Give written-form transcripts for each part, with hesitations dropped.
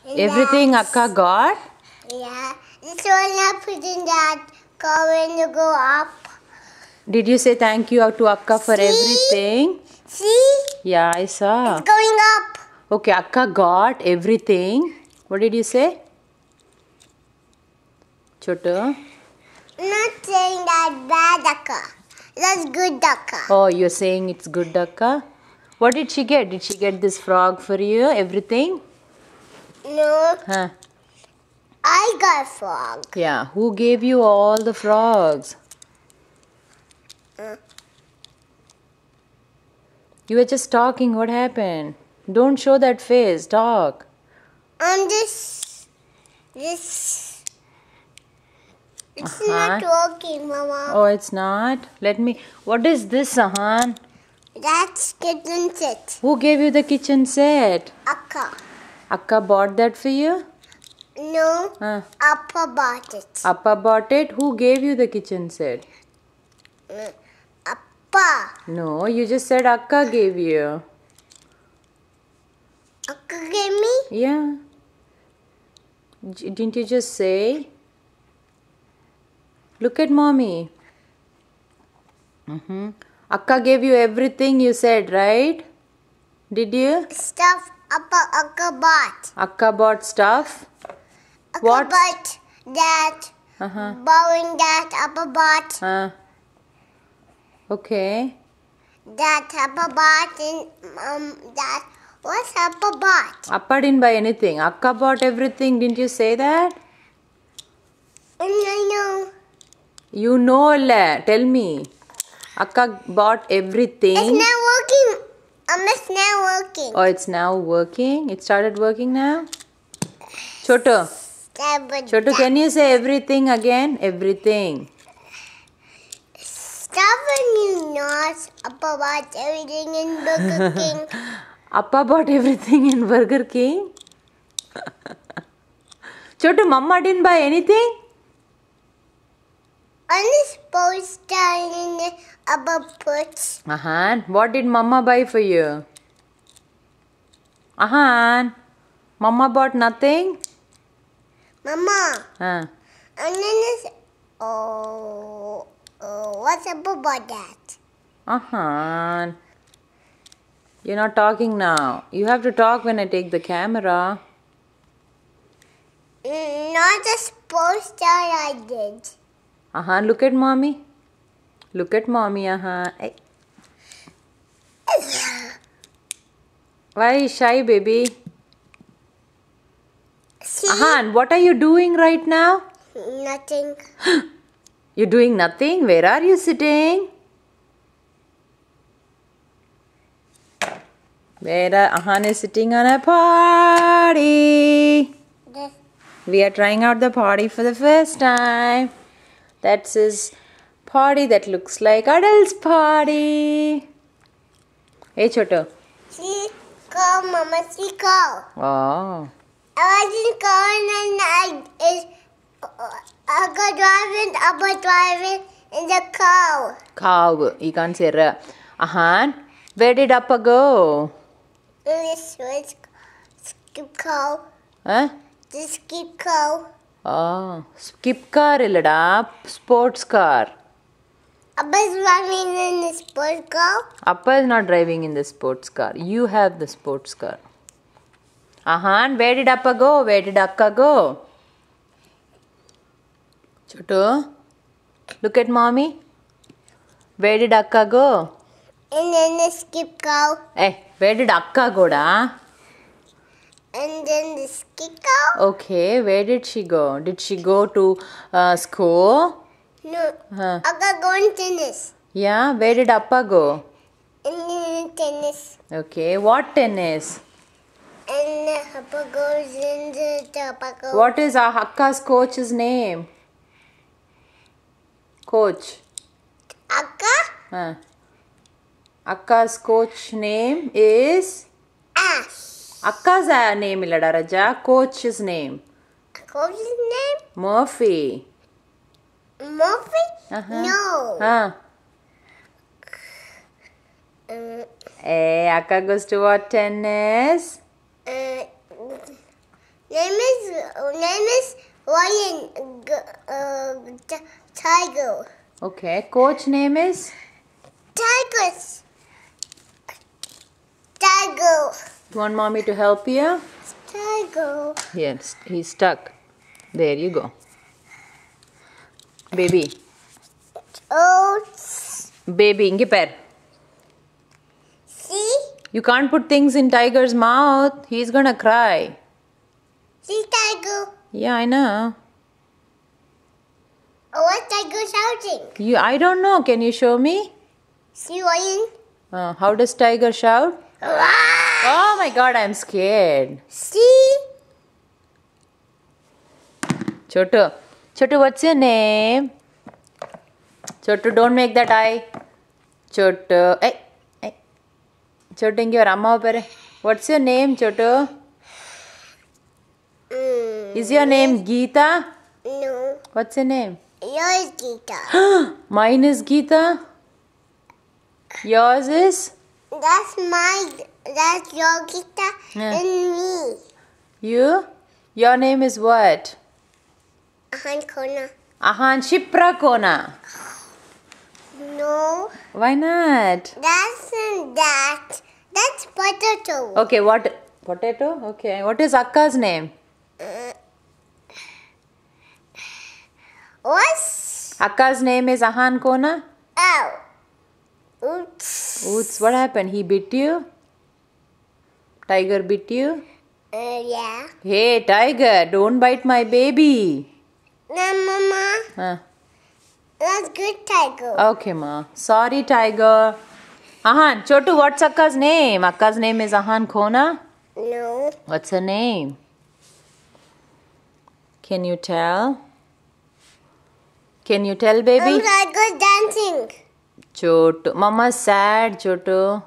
Everything Akka got? Yeah. This one I put in that going to go up. Did you say thank you to Akka for everything? See? Yeah, I saw. It's going up. Okay, Akka got everything. What did you say? Chotu? I'm not saying that bad Akka. That's good Akka. Oh, you're saying it's good, Akka? What did she get? Did she get this frog for you? Everything? No, Huh? I got frog. Yeah. Who gave you all the frogs? You were just talking. What happened? Don't show that face. Talk. This. It's not working, Mama. Oh, it's not? Let me... What is this, Ahan? That's kitchen set. Who gave you the kitchen set? Akka. Akka bought that for you? No, Huh? Appa bought it. Appa bought it? Who gave you the kitchen set? Appa. No, you just said Akka gave you. Akka gave me? Yeah. Didn't you just say? Look at mommy. Akka gave you everything you said, right? Did you? Stuff Akka bought. Akka bought stuff? Akka What? bought that. Bowing that Appa bought. Okay. That Appa bought and that what's Appa bought? Appa didn't buy anything. Akka bought everything. Didn't you say that? I know. You know, tell me. Akka bought everything. It's not working. It's not working. Oh, it's now working? It started working now? Chotu. Chotu, can you say everything again? Everything. Stop when you not Appa bought everything in Burger King. Appa bought everything in Burger King? Chotu, Mama didn't buy anything? On this poster in the Appa puts. Ahan, what did Mama buy for you? Ahan, Mama bought nothing? Mama. Huh. And then this what's Appa bought that? Ahan. You're not talking now. You have to talk when I take the camera. Not this poster I did. Ahan, look at mommy. Look at mommy, Ahan. Hey. Why are you shy, baby? See? Ahan, what are you doing right now? Nothing. You're doing nothing? Where are you sitting? Ahan is sitting on a party. This. We are trying out the party for the first time. That's his party that looks like adults' party. Hey, Chotu. See, go, Mama, see, go. Oh. I wasn't going and I got driving in the car. Cow. You can't say ra. Ahan, where did Appa go? This was skip cow. Huh? This skip cow. Oh. Skip car illada. Sports car. Abba's driving in the sports car. Appa is not driving in the sports car. You have the sports car. Ahan, where did Appa go? Where did Akka go? Chotu, look at mommy. Where did Akka go? And then the skip cow. Hey, where did Akka go, da? And then the skip cow. Okay, where did she go? Did she go to school? No. Huh. Akka going tennis. Yeah, where did Appa go? And then tennis. Okay, what tennis? And Appa goes in the Appa goes. What is Akka's coach's name? Coach. Akka? Huh. Akka's coach name is? Ash. Akka's name illada Raja. Coach's name. Coach's name? Murphy. Murphy? No. Huh. Hey, Akka goes to what tennis? Name is Lion. Tiger. Okay. Coach name is? Tigers. Tiger. You want mommy to help you? Tiger. Yes. He's stuck. There you go. Baby. Oats. Baby. Inge pair. See? You can't put things in tiger's mouth. He's gonna cry. See, tiger. Yeah, I know. What's tiger shouting? I don't know. Can you show me? See, lion. How does tiger shout? Oh my god, I'm scared. See? Chotu. Chotu, what's your name? Chotu, don't make that eye. Chotu. Hey. Chotu, inge your amma pere. What's your name, Chotu? Is your name Geeta? No. What's your name? Yours, Geeta. Mine is Geeta. Yours is? That's your Geeta and me. You? Your name is what? Kona. Ahan Shipra Kona. No. Why not? That's potato. Okay, what? Potato? Okay. What is Akka's name? What's? Akka's name is Ahan Kona? Oh. Oops. Oops, what happened? He bit you? Tiger bit you? Yeah. Hey, tiger, don't bite my baby. No, Mama. That's good, tiger. Okay, ma. Sorry, tiger. Ahan, Chotu, what's Akka's name? Akka's name is Ahan Kona? No. What's her name? Can you tell? Can you tell, baby? Tiger dancing. Chotu. Mama's sad, Chotu.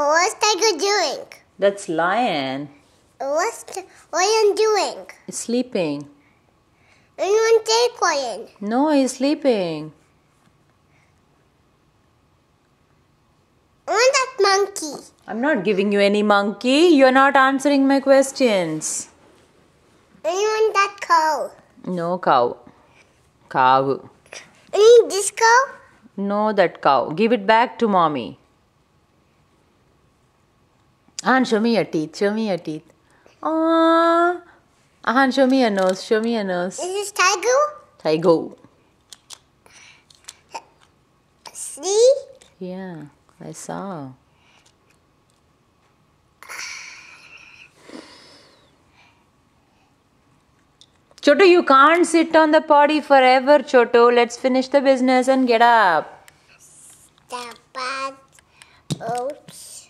What's tiger doing? That's lion. What's lion doing? Sleeping. Anyone take lion? No, he's sleeping. I want that monkey. I'm not giving you any monkey. You're not answering my questions. Anyone that cow? No cow. Cow. Any this cow? No, that cow. Give it back to mommy. Ahan, show me your teeth. Show me your teeth. Aww. Ahan, show me your nose. Show me your nose. Is this tiger? Tiger. See? Yeah, I saw. Chotu, you can't sit on the potty forever, Chotu. Let's finish the business and get up. The bad oats.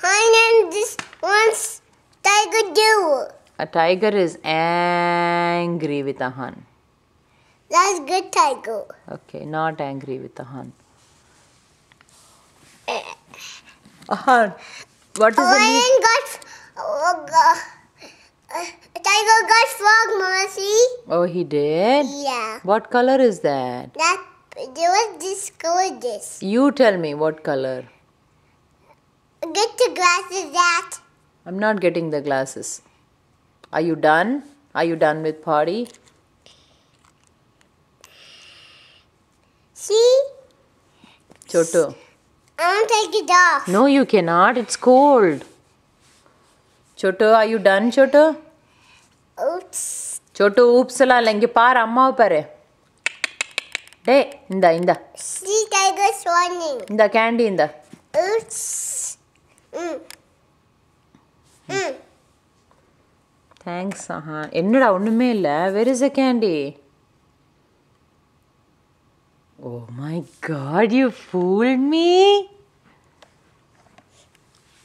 And this one's tiger do. A tiger is angry with Ahan. That's good tiger. Okay, not angry with Ahan. Ahan, what is the Lion tiger got frog, Mama, see? Oh, he did? Yeah. What color is that? There was this color this. You tell me what color. Get the glasses that. I'm not getting the glasses. Are you done? Are you done with potty? See? Chotu. I want to take it off. No, you cannot. It's cold. Chotu, are you done, Chotu? Oops. Chotu, oops, la lengi paar amma pare. Hey, inda. See, tiger's running. Inda candy inda. Oops. Thanks, Ahan. Ennada onnume illa. Where is the candy? Oh my god, you fooled me.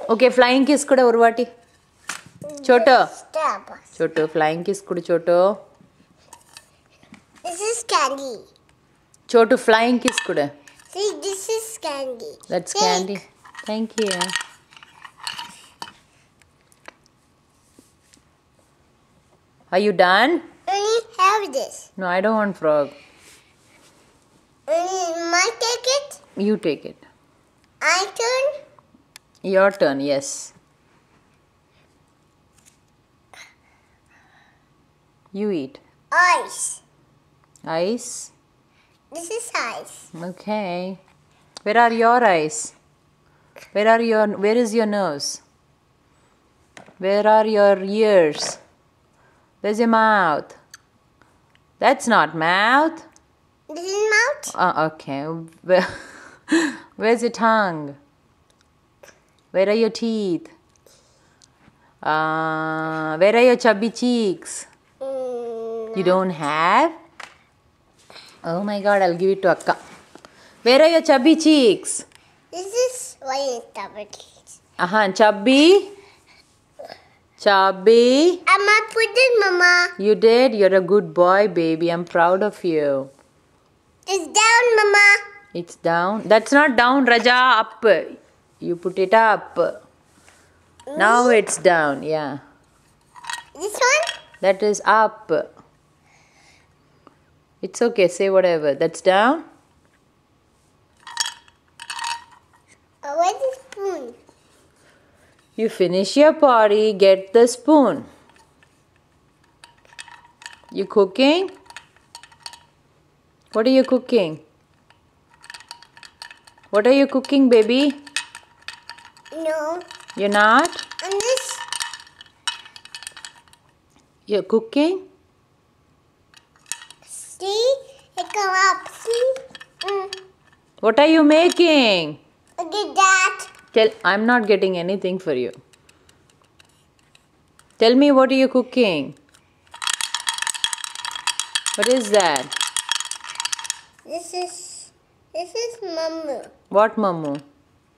Okay, flying kiss kuda oru vaati. Chotu. Stop. Chotu, flying kiss kudu, Chotu. This is candy. Chotu, flying kiss kudu. See, this is candy. That's Take. candy. Thank you. Are you done? Only have this. No, I don't want frog. Might take it? You take it. I turn? Your turn, yes. You eat. Ice. Eyes. This is ice. Okay. Where are your eyes? Where is your nose? Where are your ears? Where's your mouth? That's not mouth. This is mouth. Okay. Where's your tongue? Where are your teeth? Where are your chubby cheeks? You don't have? Oh my God, I'll give it to Akka. Where are your chubby cheeks? This is why it's double cheeks. Chubby. Chubby. I'm not putting Mama. You did? You're a good boy, baby. I'm proud of you. It's down, Mama. It's down. That's not down, Raja. Up. You put it up. Now it's down. Yeah. This one? That is up. It's okay. Say whatever. That's down. Where's the spoon? You finish your potty. Get the spoon. You cooking? What are you cooking? What are you cooking, baby? No. You're not? And this? You're cooking? See? It come up. See? What are you making? Look at that. I'm not getting anything for you. Tell me, what are you cooking? What is that? This is Mamu. What, Mamu?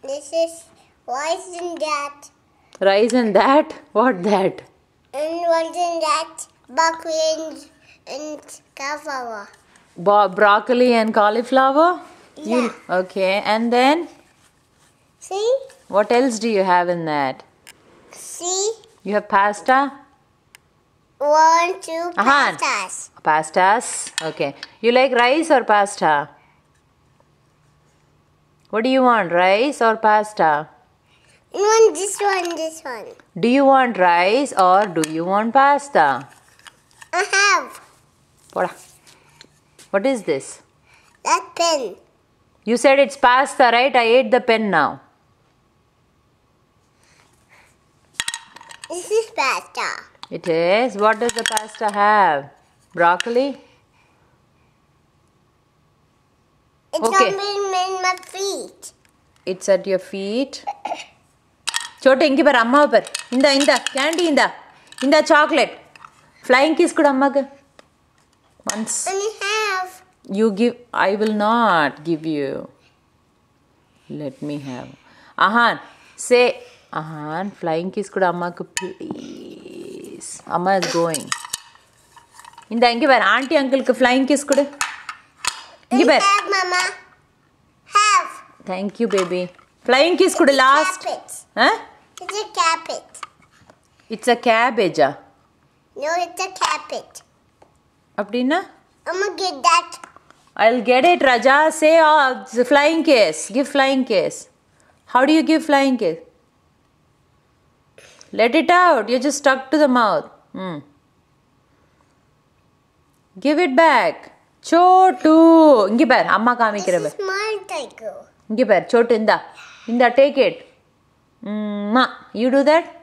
This is rice and that. Rice and that? What that? And what's in that? Broccoli and cauliflower. Broccoli and cauliflower? Yeah. Okay, and then? See? What else do you have in that? See? You have pasta? 1, 2 pastas. Pastas? Okay. You like rice or pasta? What do you want, rice or pasta? This one. Do you want rice or do you want pasta? I have. What is this? That pen. You said it's pasta, right? I ate the pen now. This is pasta. It is? What does the pasta have? Broccoli? It's Okay. on my feet. It's at your feet. Chotu, ingi par amma par. Inda candy inda chocolate. Flying kiss kudu ammaku. Once And I have. you give, I will not give you. Let me have. Ahan, say Ahan, flying kiss kudu ammaku, please. Amma is going. Ingi par auntie uncle ku flying kiss kudu. Ingi par. Have, Mama. Have. Thank you, baby. Flying kiss kudu last. Cabbage. Huh? It's a cabbage. It's a cabbage. No, it's a cabbage. Appadina? I'm gonna get that. I'll get it, Raja. Say flying kiss. Give flying kiss. How do you give flying kiss? Let it out. You're just stuck to the mouth. Give it back. Chotu. Ingi par. Amma kaamikira This par. is my tiger. Ingi par. Chotu, inda. Take it. You do that?